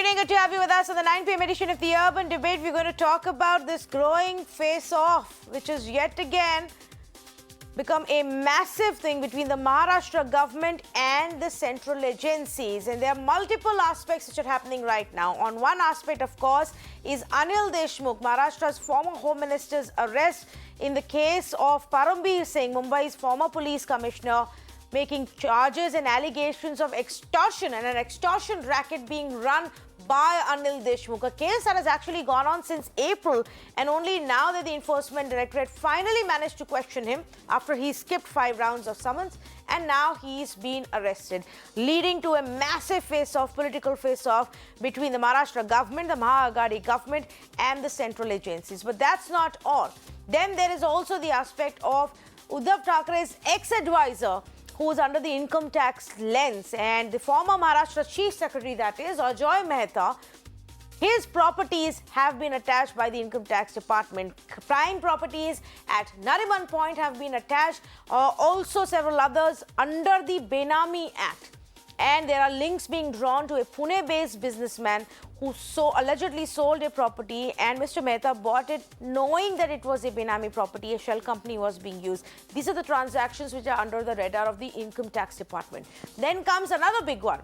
evening. Good to have you with us on the 9 p.m. edition of the Urban Debate. We're going to talk about this growing face-off, which has yet again become a massive thing between the Maharashtra government and the central agencies. And there are multiple aspects which are happening right now. On one aspect, of course, is Anil Deshmukh, Maharashtra's former Home Minister's arrest in the case of Param Bir Singh, Mumbai's former police commissioner, making charges and allegations of extortion and an extortion racket being run by Anil Deshmukh, a case that has actually gone on since April, and only now that the Enforcement Directorate finally managed to question him after he skipped 5 rounds of summons, and now he's been arrested, leading to a massive face-off, political face-off between the Maharashtra government, the Mahagadi government, and the central agencies. But that's not all. Then there is also the aspect of Uddhav Thackeray's ex-advisor, who is under the income tax lens, and the former Maharashtra Chief Secretary, that is, Ajoy Mehta, his properties have been attached by the Income Tax Department. Prime properties at Nariman Point have been attached, also several others under the Benami Act. And there are links being drawn to a Pune-based businessman who allegedly sold a property, and Mr. Mehta bought it knowing that it was a Benami property, a shell company was being used. These are the transactions which are under the radar of the Income Tax Department. Then comes another big one.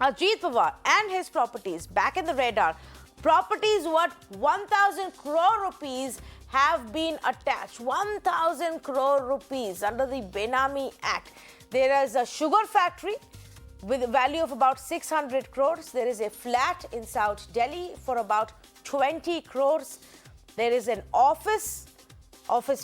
Ajit Pawar and his properties back in the radar. Properties worth 1,000 crore rupees have been attached. 1,000 crore rupees under the Benami Act. There is a sugar factory with a value of about 600 crores. There is a flat in South Delhi for about 20 crores. There is an office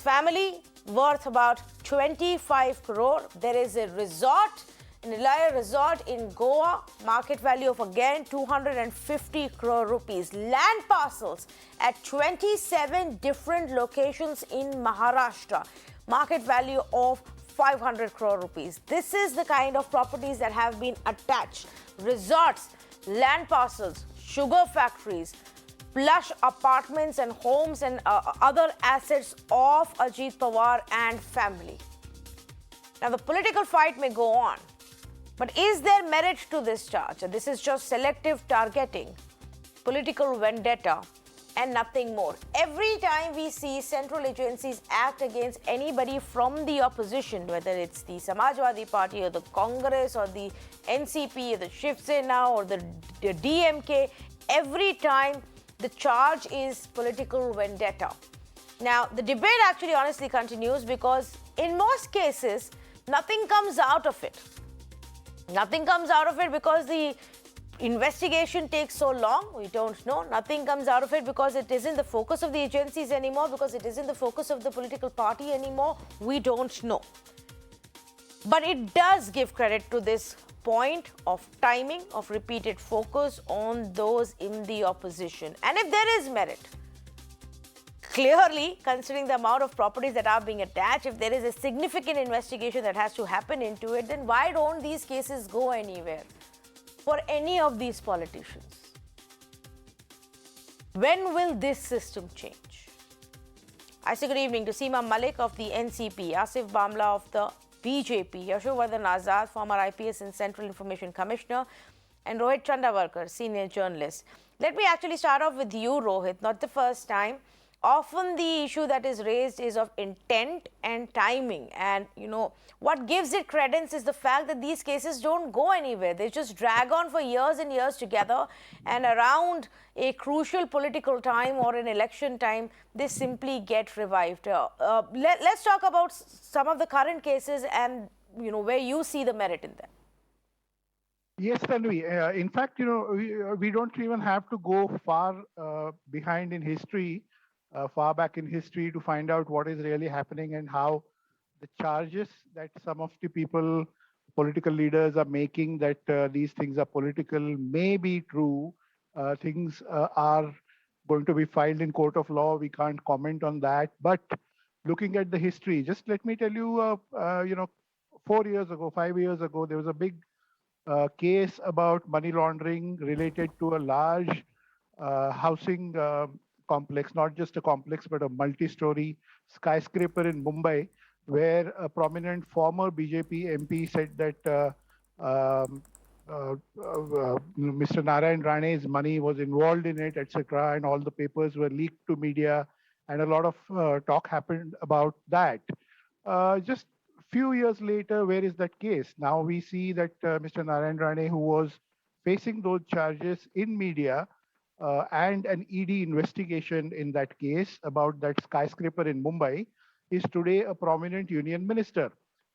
family worth about 25 crore. There is a resort, an Ilaya resort in Goa, market value of again 250 crore rupees. Land parcels at 27 different locations in Maharashtra, market value of 500 crore rupees. This is the kind of properties that have been attached. Resorts, land parcels, sugar factories, plush apartments and homes and other assets of Ajit Pawar and family. Now, the political fight may go on, but is there merit to this charge? This is just selective targeting, political vendetta, and nothing more. Every time we see central agencies act against anybody from the opposition, whether it's the Samajwadi Party or the Congress or the NCP or the Shiv Sena or the DMK, every time the charge is political vendetta. Now, the debate actually honestly continues because in most cases, nothing comes out of it. Nothing comes out of it because the investigation takes so long, we don't know. Nothing comes out of it because it isn't the focus of the agencies anymore, because it isn't the focus of the political party anymore, we don't know. But it does give credit to this point of timing, of repeated focus on those in the opposition. And if there is merit, clearly, considering the amount of properties that are being attached, if there is a significant investigation that has to happen into it, then why don't these cases go anywhere for any of these politicians? When will this system change? I say good evening to Seema Malik of the NCP, Asif Bhamla of the BJP, Yashovardhan Azad, former IPS and Central Information Commissioner, and Rohit Chandavarkar, senior journalist. Let me actually start off with you, Rohit, not the first time. Often the issue that is raised is of intent and timing. And, what gives it credence is the fact that these cases don't go anywhere. They just drag on for years and years together. And around a crucial political time or an election time, they simply get revived. Let's talk about some of the current cases and, where you see the merit in them. Yes, Tanvi. In fact, we don't even have to go far behind in history. Far back in history to find out what is really happening and how the charges that some of the political leaders are making that these things are political may be true. Things are going to be filed in court of law. We can't comment on that. But looking at the history, just let me tell you, 4 years ago, 5 years ago, there was a big case about money laundering related to a large housing complex, not just a complex, but a multi-story skyscraper in Mumbai, where a prominent former BJP MP said that Mr. Narayan Rane's money was involved in it, etc., and all the papers were leaked to media, and a lot of talk happened about that. Just few years later, where is that case? Now we see that Mr. Narayan Rane, who was facing those charges in media, and an ED investigation in that case about that skyscraper in Mumbai, is today a prominent union minister.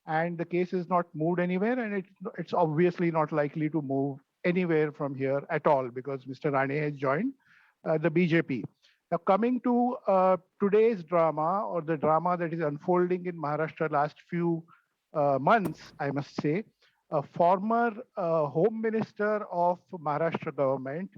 And the case is not moved anywhere, and it's obviously not likely to move anywhere from here at all because Mr. Rane has joined the BJP. Now, coming to today's drama, or the drama that is unfolding in Maharashtra last few months, I must say, a former Home Minister of Maharashtra Government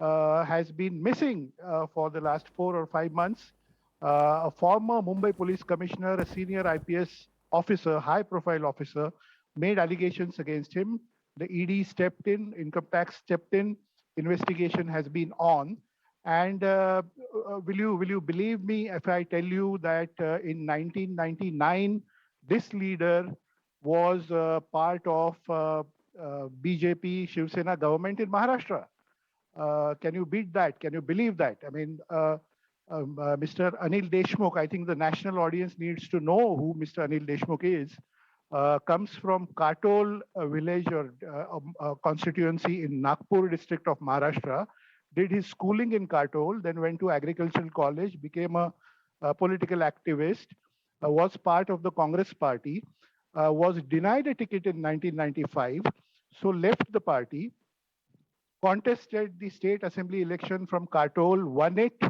has been missing for the last 4 or 5 months. A former Mumbai Police Commissioner, a senior IPS officer, high-profile officer, made allegations against him. The ED stepped in, income tax stepped in, investigation has been on. And will you believe me if I tell you that in 1999, this leader was part of BJP Shiv Sena government in Maharashtra? Can you beat that? Can you believe that? I mean, Mr. Anil Deshmukh, I think the national audience needs to know who Mr. Anil Deshmukh is, comes from Katol village or constituency in Nagpur district of Maharashtra, did his schooling in Katol, then went to agricultural college, became a political activist, was part of the Congress party, was denied a ticket in 1995, so left the party, contested the state assembly election from Katol, won it,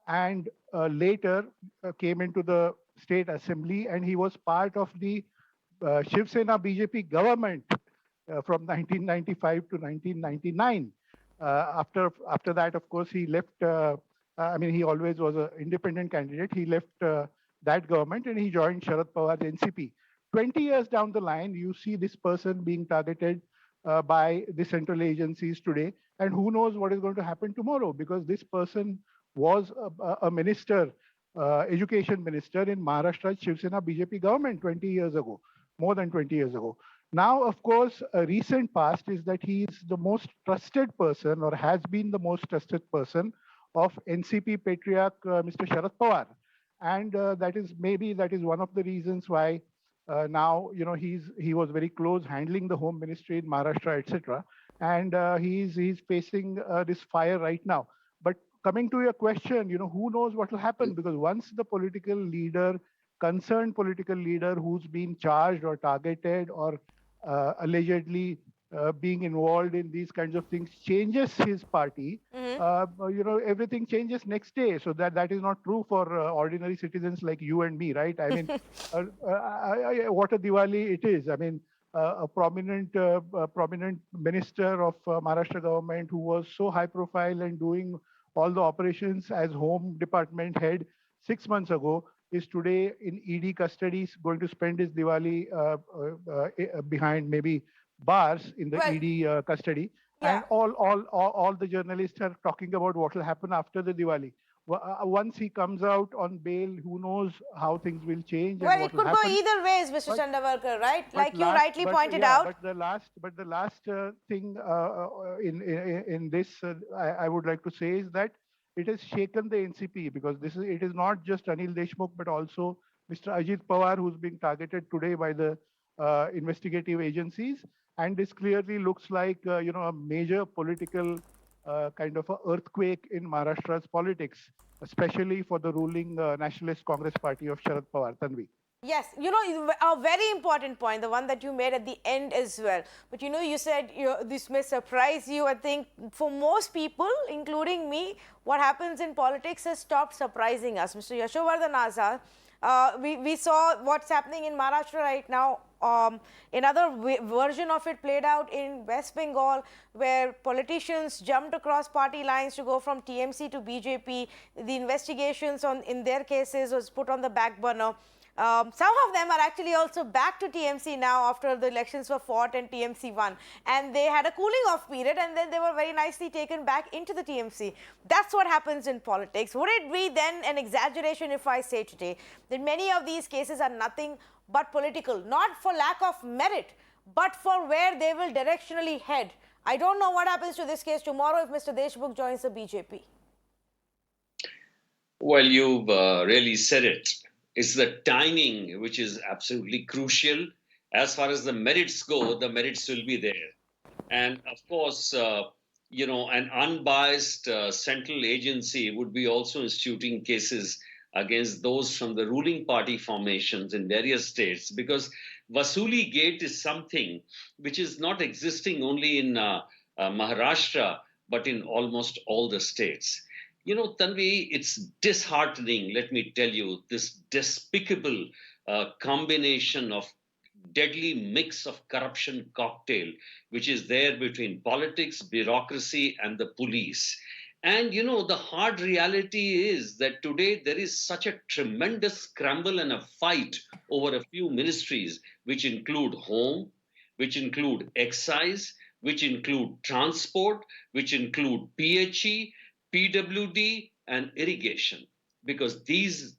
and later came into the state assembly, and he was part of the Shiv Sena BJP government from 1995 to 1999. After that, of course, he left. I mean, he always was an independent candidate. He left that government and he joined Sharad Pawar's NCP. 20 years down the line, you see this person being targeted by the central agencies today, and who knows what is going to happen tomorrow, because this person was a minister, education minister in Maharashtra's Shiv Sena BJP government 20 years ago, more than 20 years ago. Now, of course, a recent past is that he is the most trusted person, or has been the most trusted person, of NCP patriarch Mr. Sharad Pawar. And that is one of the reasons why now, you know, he was very close handling the home ministry in Maharashtra, etc. And he's facing this fire right now. But coming to your question, you know, who knows what will happen? Because once the political leader, concerned political leader who's been charged or targeted or allegedly being involved in these kinds of things changes his party, you know, everything changes next day. So that is not true for ordinary citizens like you and me, right? I mean, what a Diwali it is. I mean, a prominent minister of Maharashtra government who was so high profile and doing all the operations as home department head 6 months ago is today in ED custody, going to spend his Diwali behind maybe bars in the ED custody. Yeah. And all the journalists are talking about what will happen after the Diwali. Once he comes out on bail, who knows how things will change. Well, it could go either ways, Mr. Chandavarkar, right? Like you rightly pointed out. But the last thing in this, I would like to say is that it has shaken the NCP, because it is not just Anil Deshmukh, but also Mr. Ajit Pawar, who's being targeted today by the investigative agencies. And this clearly looks like you know, a major political kind of a earthquake in Maharashtra's politics, especially for the ruling Nationalist Congress Party of Sharad Pawar. Tanvi. Yes, you know, a very important point, the one that you made at the end as well. But you know, you said this may surprise you. I think for most people, including me, what happens in politics has stopped surprising us. Mr. Yashovardhan Azad, we saw what's happening in Maharashtra right now. Another version of it played out in West Bengal, where politicians jumped across party lines to go from TMC to BJP. The investigations in their cases was put on the back burner. Some of them are actually also back to TMC now after the elections were fought and TMC won. And they had a cooling off period, and then they were very nicely taken back into the TMC. That's what happens in politics. Would it be then an exaggeration if I say today that many of these cases are nothing but political, not for lack of merit, but for where they will directionally head. I don't know what happens to this case tomorrow if Mr. Deshmukh joins the BJP. Well, you've really said it. It's the timing which is absolutely crucial. As far as the merits go, the merits will be there. And of course, an unbiased central agency would be also instituting cases against those from the ruling party formations in various states, because Vasooligate is something which is not existing only in Maharashtra, but in almost all the states. Tanvi, it's disheartening, let me tell you, this despicable combination of deadly mix of corruption cocktail, which is there between politics, bureaucracy, and the police. And the hard reality is that today there is such a tremendous scramble and a fight over a few ministries, which include home, which include excise, which include transport, which include PHE, PWD, and irrigation, because these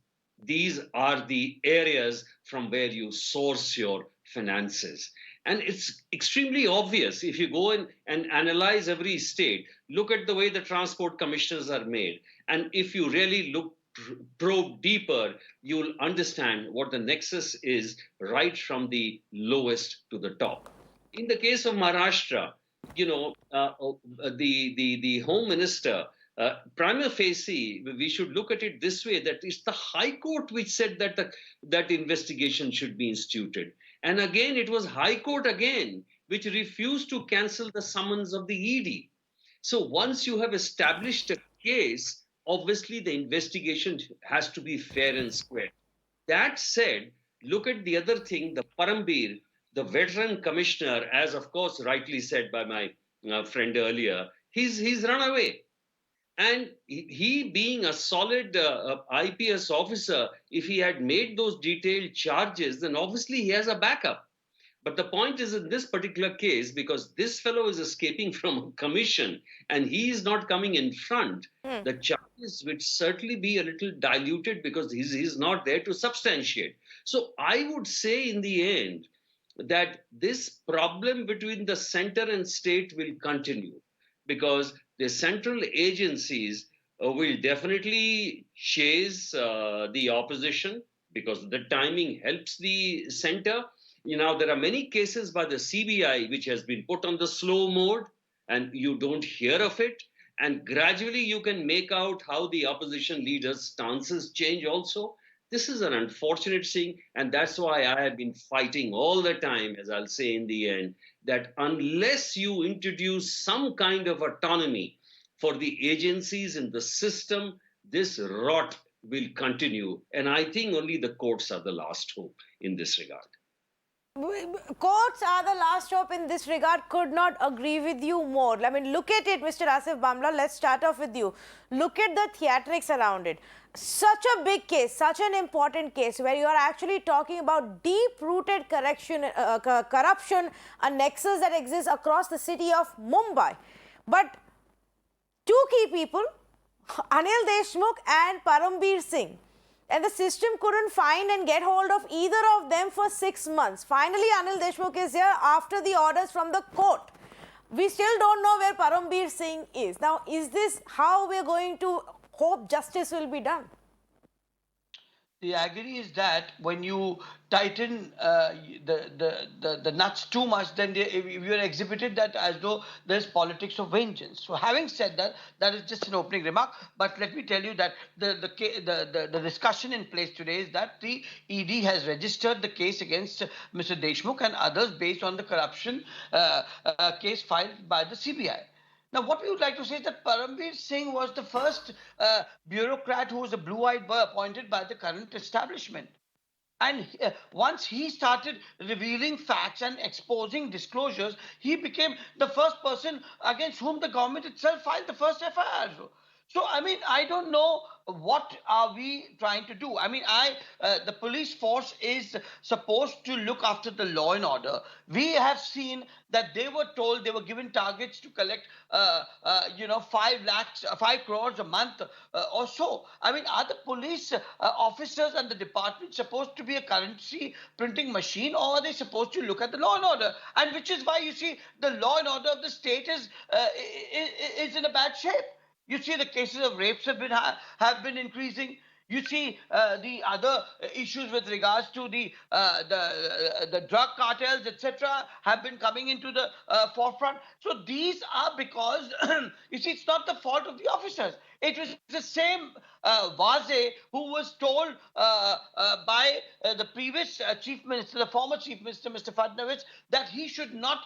are the areas from where you source your finances. And it's extremely obvious if you go in and analyze every state, look at the way the transport commissioners are made. And if you really probe deeper, you'll understand what the nexus is right from the lowest to the top. In the case of Maharashtra, the Home Minister, prima facie, we should look at it this way, that it's the High Court which said that investigation should be instituted. And again, it was High Court again which refused to cancel the summons of the ED. So once you have established a case, obviously the investigation has to be fair and square. That said, look at the other thing, the Param Bir, the veteran commissioner, as of course rightly said by my friend earlier, he's run away. And he being a solid IPS officer, if he had made those detailed charges, then obviously he has a backup. But the point is, in this particular case, because this fellow is escaping from a commission and he is not coming in front, the charges would certainly be a little diluted because he's not there to substantiate. So I would say in the end that this problem between the center and state will continue, because the central agencies will definitely chase the opposition because the timing helps the center. There are many cases by the CBI which has been put on the slow mode and you don't hear of it. And gradually you can make out how the opposition leaders' stances change also. This is an unfortunate thing, and that's why I have been fighting all the time, as I'll say in the end, that unless you introduce some kind of autonomy for the agencies in the system, this rot will continue. And I think only the courts are the last hope in this regard. Courts are the last hope in this regard. Could not agree with you more. I mean, look at it, Mr. Asif Bhamla. Let's start off with you. Look at the theatrics around it. Such a big case, such an important case where you are actually talking about deep-rooted corruption, a nexus that exists across the city of Mumbai. But two key people, Anil Deshmukh and Param Bir Singh. And the system couldn't find and get hold of either of them for 6 months. Finally, Anil Deshmukh is here after the orders from the court. We still don't know where Param Bir Singh is. Now, is this how we're going to hope justice will be done? The agony is that when you tighten the nuts too much, then you are exhibited that as though there's politics of vengeance. So having said that, that is just an opening remark. But let me tell you that the discussion in place today is that the ED has registered the case against Mr. Deshmukh and others based on the corruption case filed by the CBI. Now, what we would like to say is that Param Bir Singh was the first bureaucrat who was a blue-eyed boy appointed by the current establishment. And once he started revealing facts and exposing disclosures, he became the first person against whom the government itself filed the first FIR. So, I mean, I don't know what are we trying to do. I mean, the police force is supposed to look after the law and order. We have seen that they were told, they were given targets to collect, 5 crores a month or so. I mean, are the police officers and the department supposed to be a currency printing machine, or are they supposed to look at the law and order? And which is why you see the law and order of the state is in a bad shape. You see the cases of rapes have been increasing. You see the other issues with regards to the drug cartels, etc., have been coming into the forefront. So these are because you see, it's not the fault of the officers. It was the same Vaze who was told by the previous chief minister, the former chief minister, Mr. Fadnavis, that he should not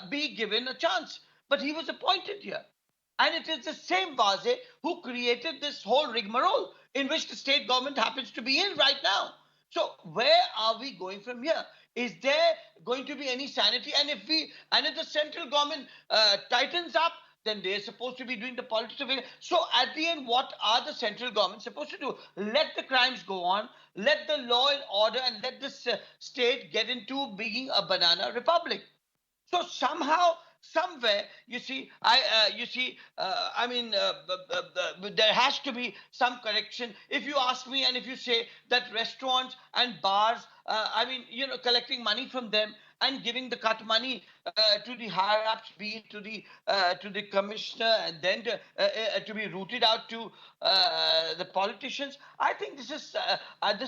be given a chance. But he was appointed here. And it is the same Vaze who created this whole rigmarole in which the state government happens to be in right now. So where are we going from here? Is there going to be any sanity? And if the central government tightens up, then they're supposed to be doing the politics of it. So at the end, what are the central government supposed to do? Let the crimes go on, let the law and order, and let this state get into being a banana republic. So somehow, somewhere, you see, there has to be some correction. If you ask me, and if you say that restaurants and bars, collecting money from them and giving the cut money to the higher ups, be it to the commissioner, and then to be routed out to the politicians. I think this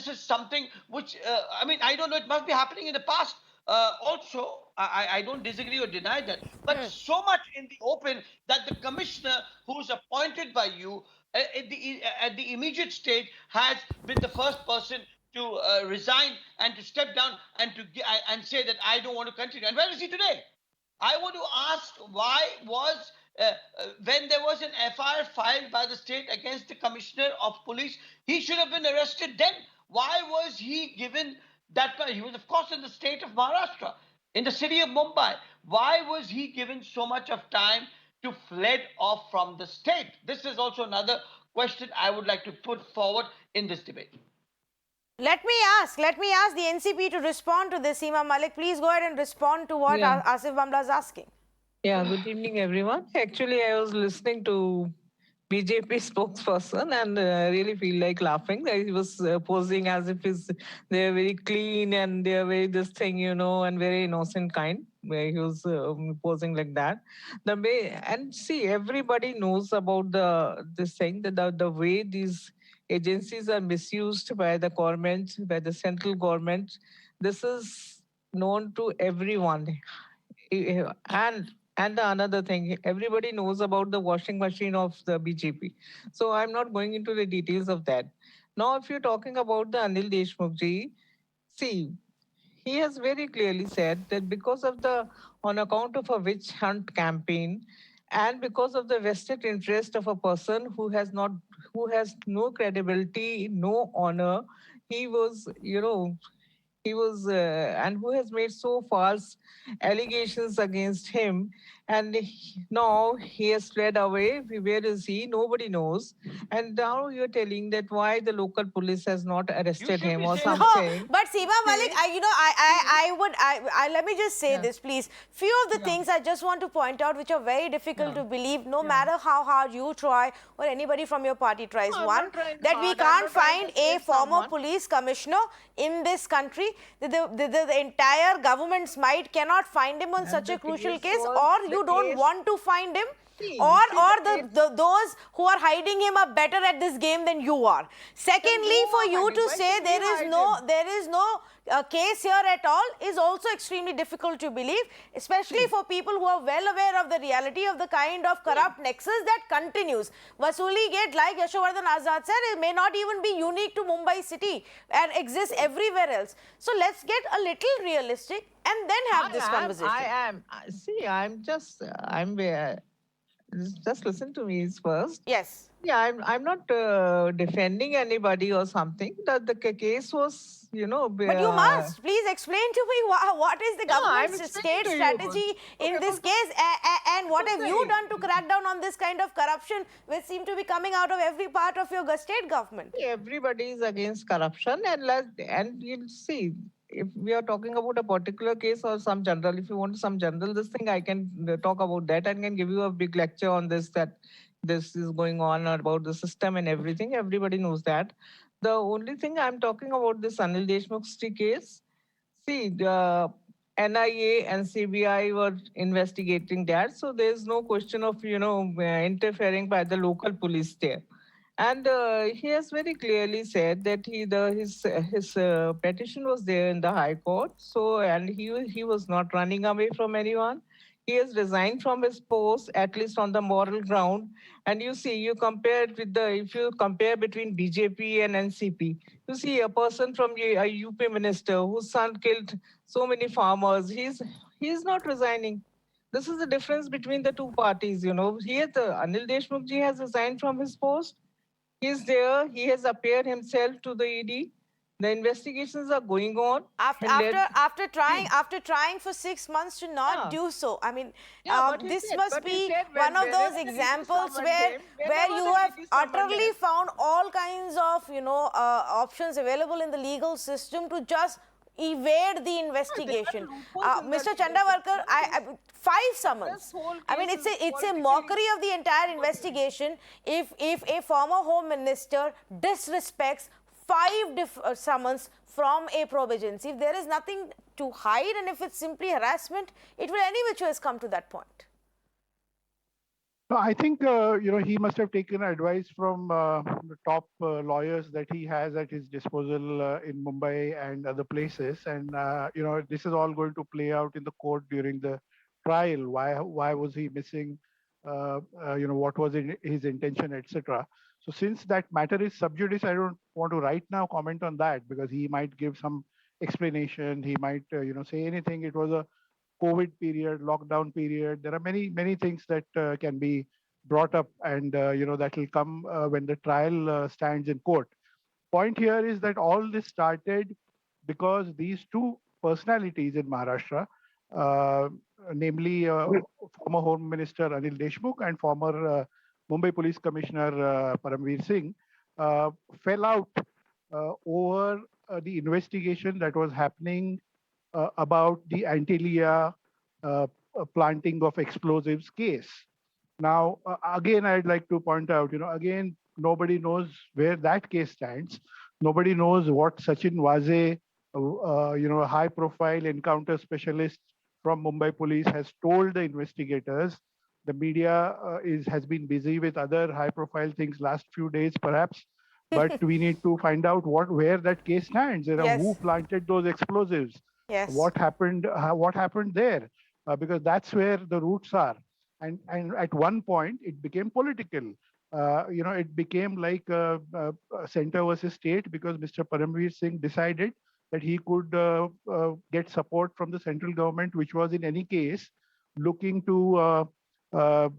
is something which I don't know. It must be happening in the past. Also, I don't disagree or deny that, but so much in the open that the commissioner who's appointed by you at the immediate stage has been the first person to resign and to step down and say that I don't want to continue. And where is he today? I want to ask, why was when there was an FIR filed by the state against the commissioner of police, he should have been arrested then. Why was he given that? He was, of course, in the state of Maharashtra, in the city of Mumbai. Why was he given so much of time to fled off from the state? This is also another question I would like to put forward in this debate. Let me ask the NCP to respond to this. Seema Malik, please go ahead and respond to what Asif Bhamla is asking. Yeah, good evening, everyone. Actually, I was listening to BJP spokesperson and really feel like laughing. He was posing as if they're very clean and they're very this thing, and very innocent kind. Where he was posing like that. The way, and see, everybody knows about this thing, that the way these agencies are misused by the government, by the central government. This is known to everyone. And another thing, everybody knows about the washing machine of the BJP. So I'm not going into the details of that. Now, if you're talking about the Anil Deshmukh ji, see, he has very clearly said that on account of a witch hunt campaign, and because of the vested interest of a person who has no credibility, no honor, he was, and who has made so false allegations against him, and now he has fled away. Where is he? Nobody knows. And now you're telling that why the local police has not arrested him or something. No, but Seema Malik, let me just say this, please. Few of the things I just want to point out, which are very difficult to believe, no matter how hard you try or anybody from your party tries. One, that we can't find a former police commissioner in this country. The entire government's might cannot find him on such a crucial case, or you don't want to find him, or those who are hiding him are better at this game than you are. Secondly, for you to say there is no case here at all is also extremely difficult to believe, especially for people who are well aware of the reality of the kind of corrupt nexus that continues. Vasooligate, like Yashovardhan Azad said, it may not even be unique to Mumbai city and exists everywhere else. So let's get a little realistic and then have this conversation. just listen to me first. Yes. Yeah, I'm not defending anybody or something. The case was, But you must please explain to me what is the no, I'm government's explaining state to you. strategy in Okay, this but case, and what have you done to crack down on this kind of corruption which seem to be coming out of every part of your state government? everybody is against corruption, and you'll see if we are talking about a particular case or some general. If you want some general this thing, I can talk about that and can give you a big lecture on this, that this is going on about the system and everything. Everybody knows that. The only thing I'm talking about this Anil Deshmukh case. See, the NIA and CBI were investigating that, so there's no question of interfering by the local police there. And he has very clearly said that his petition was there in the High Court. So and he was not running away from anyone. He has resigned from his post, at least on the moral ground. And you see, you compare it with if you compare between BJP and NCP, you see a person from a UP minister whose son killed so many farmers. He's not resigning. This is the difference between the two parties. Here the Anil Deshmukh ji has resigned from his post. He's there. He has appeared himself to the ED. The investigations are going on. After trying for 6 months to not do so, I mean, this must be one of those examples where you have utterly found all kinds of options available in the legal system to just evade the investigation. Mr. Chandavarkar, 5 summons. I mean, it's a mockery of the entire investigation if a former home minister disrespects 5 summons from a probe agency. If there is nothing to hide and if it's simply harassment, it will any which ways come to that point. No, I think he must have taken advice from the top lawyers that he has at his disposal in Mumbai and other places, and this is all going to play out in the court during the trial. Why was he missing? What was his intention, etc. So since that matter is sub judice, I don't want to right now comment on that because he might give some explanation. He might say anything. It was a COVID period, lockdown period. There are many things that can be brought up, and that will come when the trial stands in court. Point here is that all this started because these two personalities in Maharashtra, namely former Home Minister Anil Deshmukh and former Mumbai Police Commissioner Param Bir Singh, fell out over the investigation that was happening about the Antilia planting of explosives case. Now, again, I'd like to point out, again, nobody knows where that case stands. Nobody knows what Sachin Waze, a high-profile encounter specialist from Mumbai Police, has told the investigators. The media has been busy with other high-profile things last few days, perhaps. But we need to find out where that case stands. Who planted those explosives? Yes. What happened there? Because that's where the roots are. And at one point, it became political. It became like center versus state because Mr. Paramveer Singh decided that he could get support from the central government, which was in any case looking to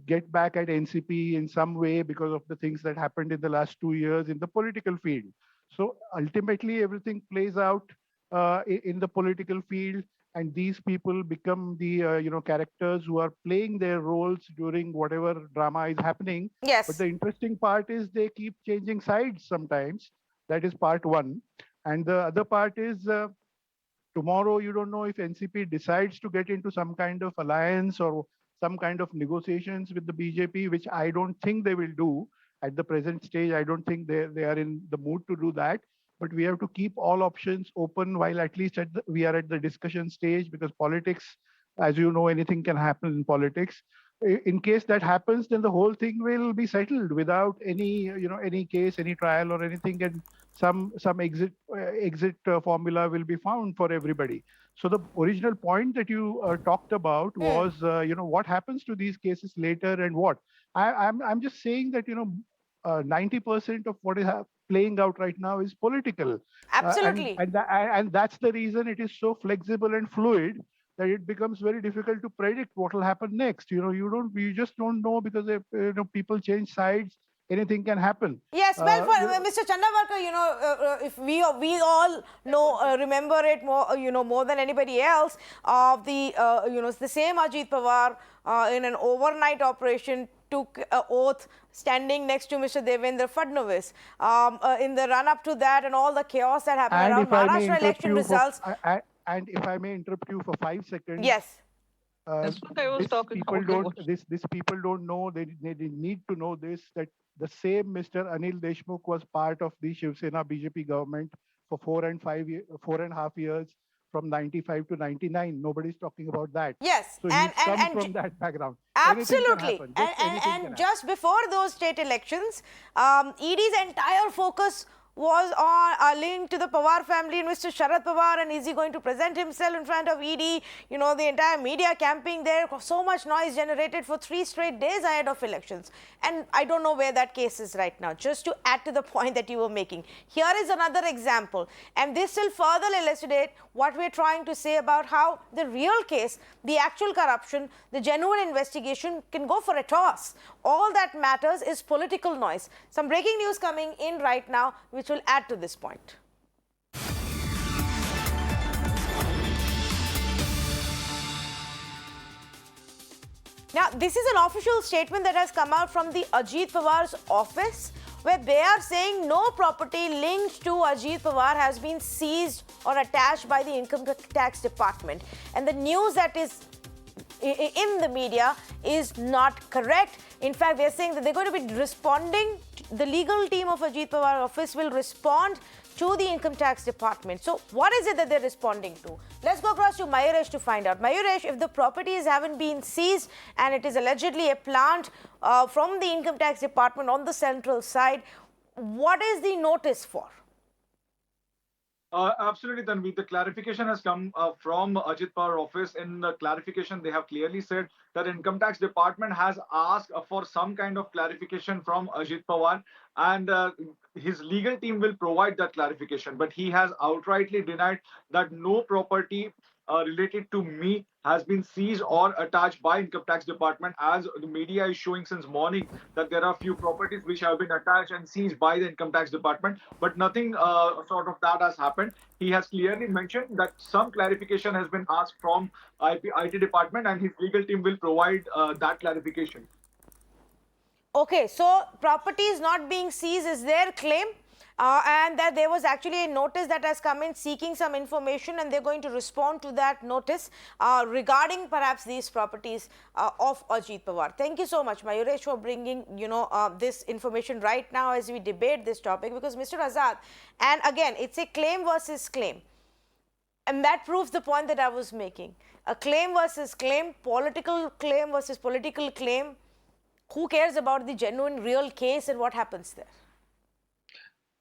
get back at NCP in some way because of the things that happened in the last 2 years in the political field. So ultimately, everything plays out in the political field, and these people become the characters who are playing their roles during whatever drama is happening. Yes. But the interesting part is they keep changing sides sometimes. That is part one. And the other part is tomorrow you don't know if NCP decides to get into some kind of alliance or some kind of negotiations with the BJP, which I don't think they will do at the present stage. I don't think they are in the mood to do that. But we have to keep all options open while at least we are at the discussion stage, because politics, as you know, anything can happen in politics. In case that happens, then the whole thing will be settled without any case, any trial or anything, and some exit formula will be found for everybody. So the original point that you talked about was, what happens to these cases later and what? I'm just saying that 90% of what is playing out right now is political. Absolutely. And that's the reason it is so flexible and fluid, that it becomes very difficult to predict what will happen next. You just don't know, because if people change sides, anything can happen. Yes, well, for Mr. Chandavarkar, if we all know, remember it more, more than anybody else, of the, the same Ajit Pawar in an overnight operation took an oath standing next to Mr. Devendra Fadnavis. In the run-up to that and all the chaos that happened around Maharashtra election results. And if I may interrupt you for 5 seconds. Yes. That's what I was talking about. These people don't know, they need to know this, that the same Mr. Anil Deshmukh was part of the Shiv Sena BJP government for 4.5 years, from 95 to 99. Nobody's talking about that. Yes. So he's come from that background. Absolutely. And just before those state elections, ED's entire focus was on linked to the Pawar family and Mr. Sharad Pawar, and is he going to present himself in front of ED? The entire media camping there, so much noise generated for 3 straight days ahead of elections. And I don't know where that case is right now. Just to add to the point that you were making, here is another example, and this will further elucidate what we're trying to say about how the real case, the actual corruption, the genuine investigation can go for a toss. All that matters is political noise. Some breaking news coming in right now, which will add to this point. Now, this is an official statement that has come out from the Ajit Pawar's office, where they are saying no property linked to Ajit Pawar has been seized or attached by the Income Tax Department. And the news that is in the media is not correct. In fact, they're saying that they're going to be responding. The legal team of Ajit Pawar office will respond to the Income Tax Department. So what is it that they're responding to? Let's go across to Mayuresh to find out. Mayuresh, if the properties haven't been seized and it is allegedly a plant from the Income Tax Department on the central side, what is the notice for? Absolutely, Tanvi. The clarification has come from Ajit Pawar office. In the clarification, they have clearly said that Income Tax Department has asked for some kind of clarification from Ajit Pawar, and his legal team will provide that clarification. But he has outrightly denied that no property related to me has been seized or attached by Income Tax Department, as the media is showing since morning that there are few properties which have been attached and seized by the Income Tax Department, but nothing sort of that has happened. He has clearly mentioned that some clarification has been asked from IT Department, and his legal team will provide that clarification. Okay, so property is not being seized is their claim. And that there was actually a notice that has come in seeking some information, and they're going to respond to that notice regarding perhaps these properties of Ajit Pawar. Thank you so much, Mayuresh, for bringing this information right now as we debate this topic, because Mr. Azad, and again, it's a claim versus claim, and that proves the point that I was making. A claim versus claim, political claim versus political claim. Who cares about the genuine real case and what happens there?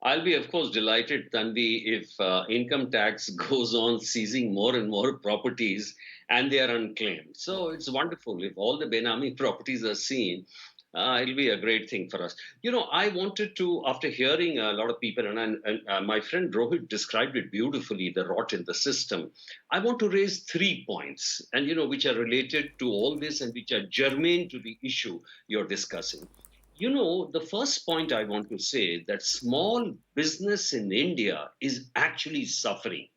I'll be, of course, delighted, Tanvi, if income tax goes on seizing more and more properties and they are unclaimed. So it's wonderful. If all the Benami properties are seen, it'll be a great thing for us. I wanted to, after hearing a lot of people, and my friend Rohit described it beautifully, the rot in the system, I want to raise 3 points, and which are related to all this and which are germane to the issue you're discussing. The first point I want to say that small business in India is actually suffering.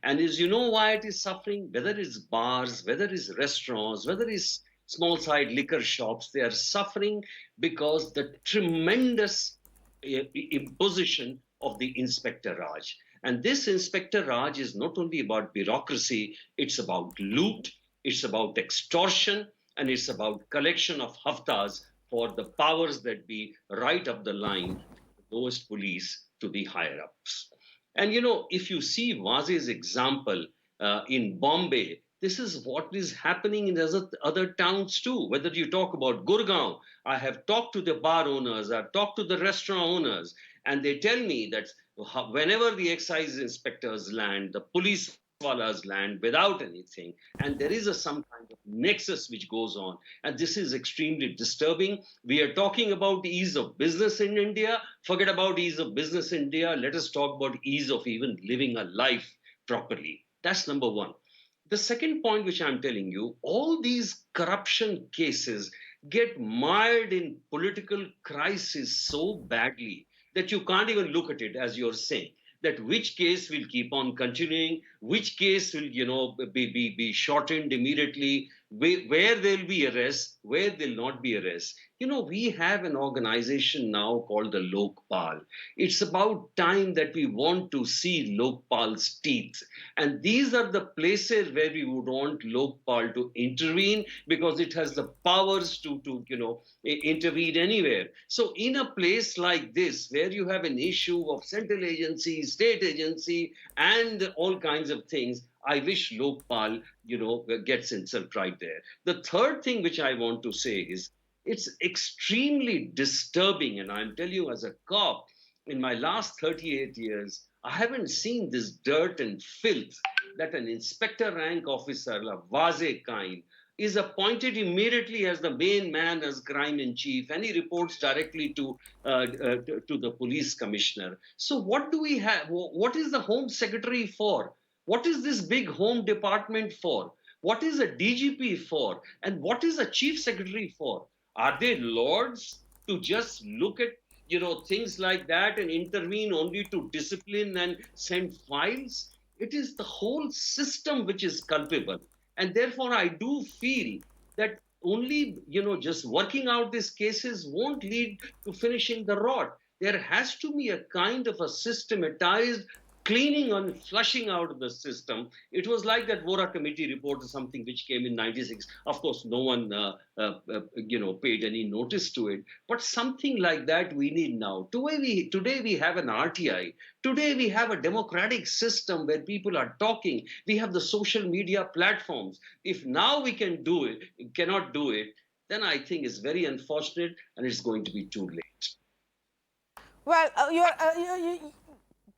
And why it is suffering? Whether it's bars, whether it's restaurants, whether it's small-side liquor shops, they are suffering because the tremendous imposition of the Inspector Raj. And this Inspector Raj is not only about bureaucracy, it's about loot, it's about extortion, and it's about collection of haftas for the powers that be right up the line, the lowest police to the higher-ups. And if you see Vaze's example in Bombay, this is what is happening in other towns too. Whether you talk about Gurgaon, I have talked to the bar owners, I've talked to the restaurant owners, and they tell me that whenever the excise inspectors land, the police wallahs land without anything, and there is some kind of nexus which goes on, and this is extremely disturbing. We are talking about ease of business in India. Forget about ease of business in India. Let us talk about ease of even living a life properly. That's number one. The second point, which I'm telling you, all these corruption cases get mired in political crisis so badly that you can't even look at it, as you're saying, that which case will keep on continuing, which case will, be shortened immediately, where there'll be arrests, where there'll not be arrests. We have an organization now called the Lokpal. It's about time that we want to see Lokpal's teeth. And these are the places where we would want Lokpal to intervene, because it has the powers to intervene anywhere. So in a place like this, where you have an issue of central agency, state agency, and all kinds of things, I wish Lokpal, gets itself right there. The third thing which I want to say is, it's extremely disturbing, and I'm telling you, as a cop, in my last 38 years, I haven't seen this dirt and filth that an inspector rank officer, a Vaze kind, is appointed immediately as the main man, as crime in chief, and he reports directly to the police commissioner. So what do we have? What is the Home Secretary for? What is this big Home Department for? What is a DGP for? And what is a Chief Secretary for? Are they lords to just look at things like that and intervene only to discipline and send files? It is the whole system which is culpable. And therefore, I do feel that only, just working out these cases won't lead to finishing the rot. There has to be a kind of a systematized cleaning and flushing out of the system. It was like that Vora committee report or something which came in '96. Of course, no one, paid any notice to it. But something like that we need now. Today we have an RTI. Today we have a democratic system where people are talking. We have the social media platforms. If now we cannot do it, then I think it's very unfortunate, and it's going to be too late. Well,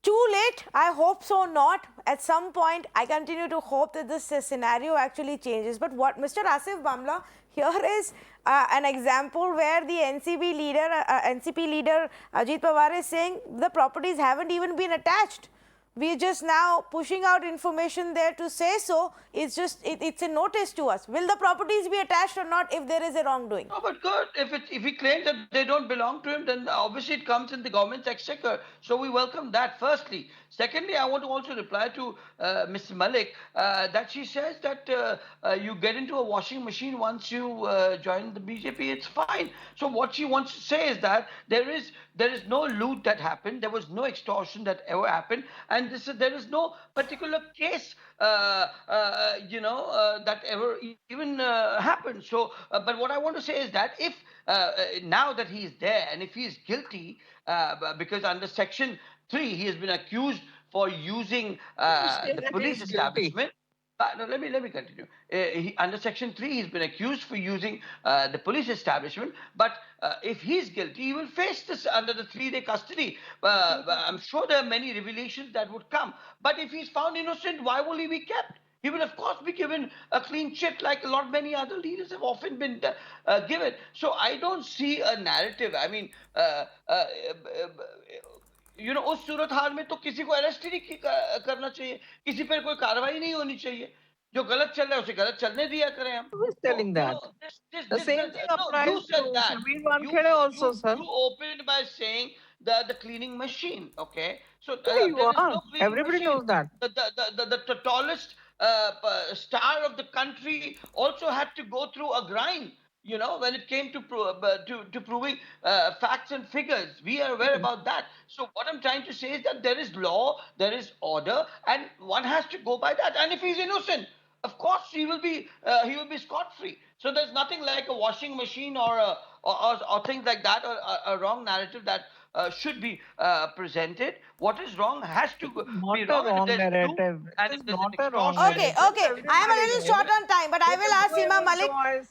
too late? I hope so not. At some point, I continue to hope that this scenario actually changes. But what Mr. Asif Bhamla, here is an example where the NCP leader Ajit Pawar is saying the properties haven't even been attached. We're just now pushing out information there to say so. It's just, it's a notice to us. Will the properties be attached or not if there is a wrongdoing? No, but good. If he claims that they don't belong to him, then obviously it comes in the government's exchequer. So we welcome that, firstly. Secondly, I want to also reply to Mr. Malik that she says that you get into a washing machine once you join the BJP, it's fine. So what she wants to say is that there is no loot that happened, there was no extortion that ever happened, and there is no particular case that ever even happened. So, but what I want to say is that if now that he is there, and if he is guilty, because under Section 3 he has been accused for using the police establishment. No, let me continue. Under Section 3, he's been accused for using the police establishment. But if he's guilty, he will face this under the 3-day custody. I'm sure there are many revelations that would come. But if he's found innocent, why will he be kept? He will, of course, be given a clean chit like many other leaders have often been given. So I don't see a narrative. I mean, उस सूरत हाल में तो किसी को arrest ही नहीं करना चाहिए, किसी पर कोई कार्रवाई नहीं होनी चाहिए, जो गलत चल रहा है उसे गलत चलने दिया करें हम. Who is telling that? The same thing applies to Sameer Wankhede also, sir. You opened by saying the cleaning machine, okay? So you are. Everybody knows that. The tallest star of the country also had to go through a grind. When it came to proving facts and figures, we are aware about that. So what I'm trying to say is that there is law, there is order, and one has to go by that. And if he's innocent, of course he will be scot-free. So there's nothing like a washing machine or things like that, or a wrong narrative that should be presented. What is wrong has to be wrong. Wrong narrative. And not a wrong Okay. I am a little short on time, but I will ask Seema Malik.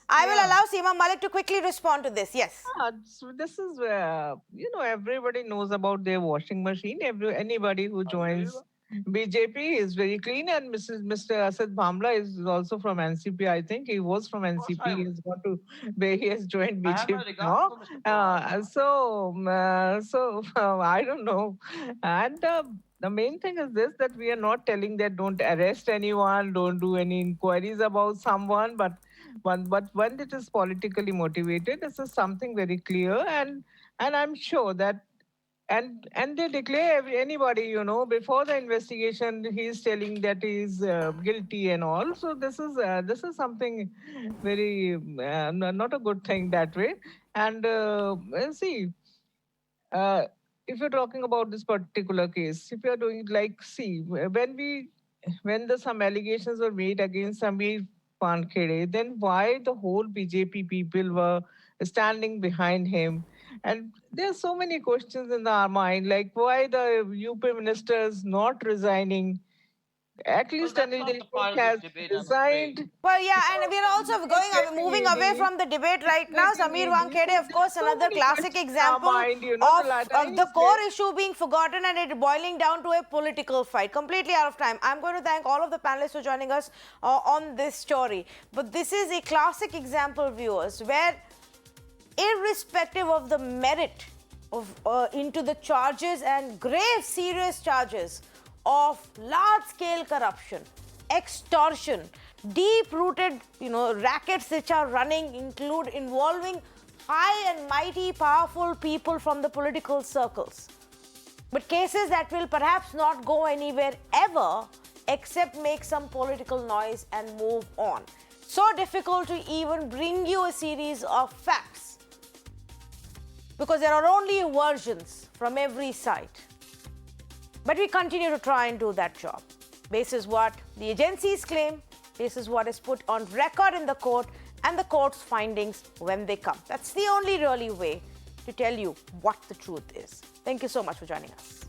I will allow Seema Malik to quickly respond to this. Yes. So this is everybody knows about their washing machine. Anybody who joins BJP is very clean, and Mr. Asif Bhamla is also from NCP. I think he was from Of course, NCP. He's got to where he has joined I have BJP a regard now. for Mr. Pawar. I don't know. And the main thing is this: that we are not telling that don't arrest anyone, don't do any inquiries about someone, but when it is politically motivated, this is something very clear, and I'm sure that and they declare anybody, before the investigation he's telling that he's guilty and all. So this is something very not a good thing that way. And see, uh, if you're talking about this particular case, if you're doing like, see, when the some allegations were made against Samir Pankhede, then why the whole BJP people were standing behind him? And there are so many questions in our mind, like why the UP minister is not resigning. At Well, least that's Anil not the part Deshmukh of this has debate, I'm resigned. afraid. Well, yeah, and we're also moving away from the debate right now. Samir Wankhede, of course, another classic example of the core issue being forgotten and it boiling down to a political fight. Completely out of time. I'm going to thank all of the panelists for joining us on this story. But this is a classic example, viewers, where irrespective of the merit of into the charges and grave, serious charges of large-scale corruption, extortion, deep-rooted, rackets which are running, involving high and mighty, powerful people from the political circles. But cases that will perhaps not go anywhere ever, except make some political noise and move on. So difficult to even bring you a series of facts, because there are only versions from every side. But we continue to try and do that job. This is what the agencies claim, this is what is put on record in the court, and the court's findings when they come. That's the only really way to tell you what the truth is. Thank you so much for joining us.